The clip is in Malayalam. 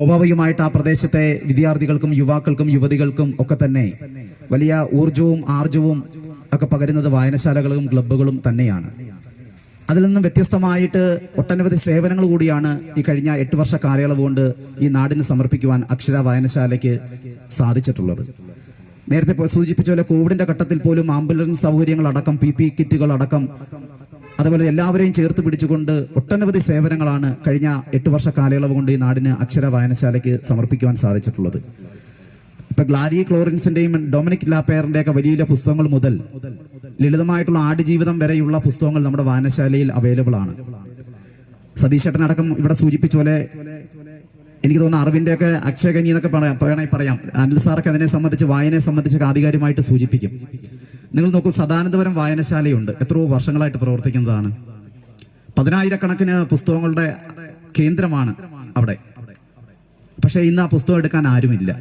സ്വാഭാവികമായിട്ട് ആ പ്രദേശത്തെ വിദ്യാർത്ഥികൾക്കും യുവാക്കൾക്കും യുവതികൾക്കും ഒക്കെ തന്നെ വലിയ ഊർജവും ആർജവും ഒക്കെ പകരുന്നത് വായനശാലകളും ക്ലബ്ബുകളും തന്നെയാണ്. അതിൽ നിന്നും വ്യത്യസ്തമായിട്ട് ഒട്ടനവധി സേവനങ്ങൾ കൂടിയാണ് ഈ കഴിഞ്ഞ 8 വർഷ കാലയളവ് കൊണ്ട് ഈ നാടിന് സമർപ്പിക്കുവാൻ അക്ഷര വായനശാലയ്ക്ക് സാധിച്ചിട്ടുള്ളത്. നേരത്തെ സൂചിപ്പിച്ച പോലെ കോവിഡിന്റെ ഘട്ടത്തിൽ പോലും ആംബുലൻസ് സൗകര്യങ്ങളടക്കം PP കിറ്റുകൾ അടക്കം അതുപോലെ എല്ലാവരെയും ചേർത്ത് പിടിച്ചുകൊണ്ട് ഒട്ടനവധി സേവനങ്ങളാണ് കഴിഞ്ഞ 8 വർഷ കാലയളവ് കൊണ്ട് ഈ നാടിന് അക്ഷര വായനശാലയ്ക്ക് സമർപ്പിക്കുവാൻ സാധിച്ചിട്ടുള്ളത്. ഇപ്പൊ ഗ്ലാരി ക്ലോറിൻസിന്റെയും ഡൊമിനിക് ലാപ്പയറിന്റെ ഒക്കെ വലിയ പുസ്തകങ്ങൾ മുതൽ ലളിതമായിട്ടുള്ള ആടുജീവിതം വരെയുള്ള പുസ്തകങ്ങൾ നമ്മുടെ വായനശാലയിൽ അവൈലബിൾ ആണ്. സതീശേട്ടനടക്കം ഇവിടെ സൂചിപ്പിച്ച പോലെ എനിക്ക് തോന്നുന്നു അറിവിന്റെ ഒക്കെ അക്ഷയകന്യ എന്നൊക്കെ പറയാം. അനിൽ സാറൊക്കെ അതിനെ സംബന്ധിച്ച് വായനയെ സംബന്ധിച്ച് ആധികാരികമായിട്ട് സൂചിപ്പിക്കും. നിങ്ങൾ നോക്കൂ, സദാനന്ദപുരം വായനശാലയുണ്ട്, എത്രയോ വർഷങ്ങളായിട്ട് പ്രവർത്തിക്കുന്നതാണ്. 10,000-കണക്കിന് പുസ്തകങ്ങളുടെ കേന്ദ്രമാണ് അവിടെ. പക്ഷെ ഇന്ന് ആ പുസ്തകം എടുക്കാൻ ആരുമില്ല.